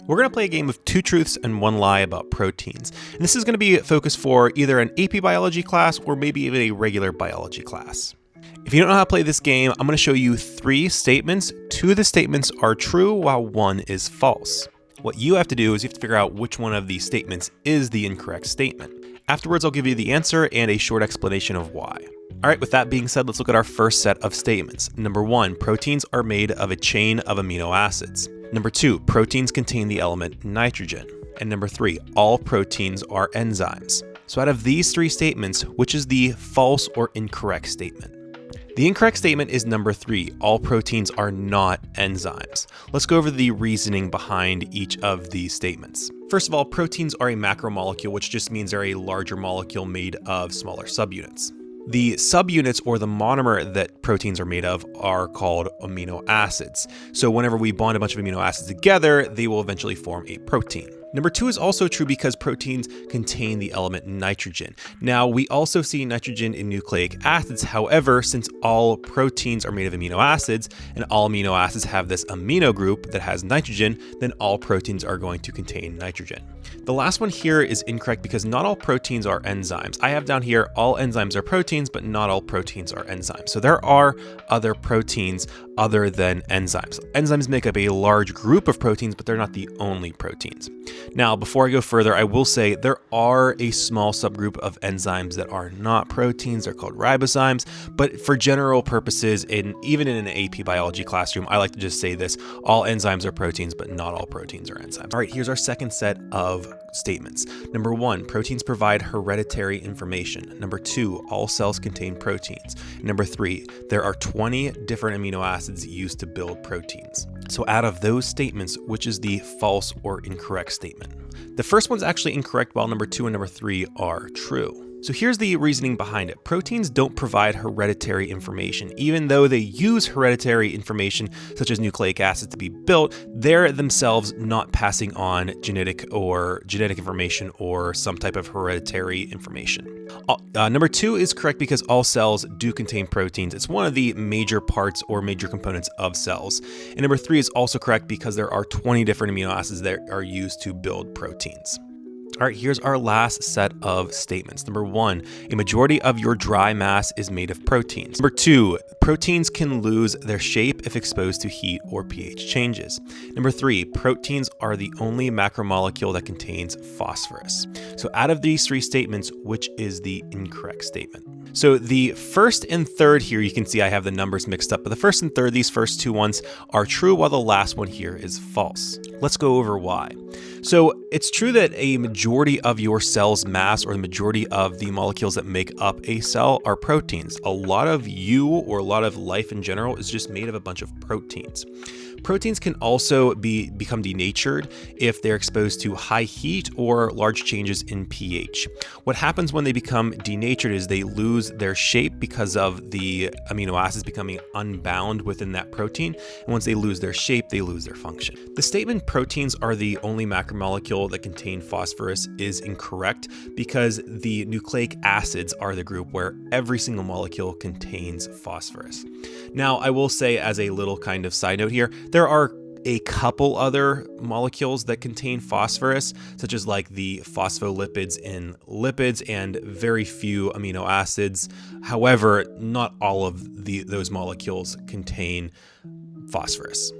We're going to play a game of 2 truths and 1 lie about proteins. And this is going to be focused for either an AP biology class or maybe even a regular biology class. If you don't know how to play this game, I'm going to show you 3 statements. 2 of the statements are true while 1 is false. What you have to do is you have to figure out which one of these statements is the incorrect statement. Afterwards, I'll give you the answer and a short explanation of why. All right, with that being said, let's look at our first set of statements. Number 1, proteins are made of a chain of amino acids. Number 2, proteins contain the element nitrogen. And number 3, all proteins are enzymes. So out of these 3 statements, which is the false or incorrect statement? The incorrect statement is number 3, all proteins are not enzymes. Let's go over the reasoning behind each of these statements. First of all, proteins are a macromolecule, which just means they're a larger molecule made of smaller subunits. The subunits, or the monomer that proteins are made of, are called amino acids. So whenever we bond a bunch of amino acids together, they will eventually form a protein. Number 2 is also true because proteins contain the element nitrogen. Now, we also see nitrogen in nucleic acids. However, since all proteins are made of amino acids and all amino acids have this amino group that has nitrogen, then all proteins are going to contain nitrogen. The last one here is incorrect because not all proteins are enzymes. I have down here all enzymes are proteins, but not all proteins are enzymes. So there are other proteins other than enzymes. Enzymes make up a large group of proteins, but they're not the only proteins. Now, before I go further, I will say there are a small subgroup of enzymes that are not proteins. They're called ribozymes, but for general purposes, even in an AP biology classroom, I like to just say this: all enzymes are proteins, but not all proteins are enzymes. All right, here's our second set of statements. Number 1, proteins provide hereditary information. Number 2, all cells contain proteins. Number 3, there are 20 different amino acids used to build proteins. So out of those statements, which is the false or incorrect statement? The first one's actually incorrect, while number 2 and number 3 are true. So here's the reasoning behind it. Proteins don't provide hereditary information. Even though they use hereditary information, such as nucleic acids, to be built, they're themselves not passing on genetic information or some type of hereditary information. Number 2 is correct because all cells do contain proteins. It's one of the major parts or major components of cells. And number 3 is also correct because there are 20 different amino acids that are used to build proteins. All right, here's our last set of statements. Number 1, a majority of your dry mass is made of proteins. Number 2, proteins can lose their shape if exposed to heat or pH changes. Number 3, proteins are the only macromolecule that contains phosphorus. So out of these 3 statements, which is the incorrect statement? So the first and third here, you can see I have the numbers mixed up, but the first and third, these first 2 ones are true, while the last one here is false. Let's go over why. So it's true that a majority of your cell's mass, or the majority of the molecules that make up a cell, are proteins. A lot of you, or a lot of life in general, is just made of a bunch of proteins. Proteins can also become denatured if they're exposed to high heat or large changes in pH. What happens when they become denatured is they lose their shape because of the amino acids becoming unbound within that protein. And once they lose their shape, they lose their function. The statement proteins are the only macromolecule that contain phosphorus is incorrect because the nucleic acids are the group where every single molecule contains phosphorus. Now, I will say, as a little kind of side note here, there are a couple other molecules that contain phosphorus, such as like the phospholipids in lipids and very few amino acids. However, not all of those molecules contain phosphorus.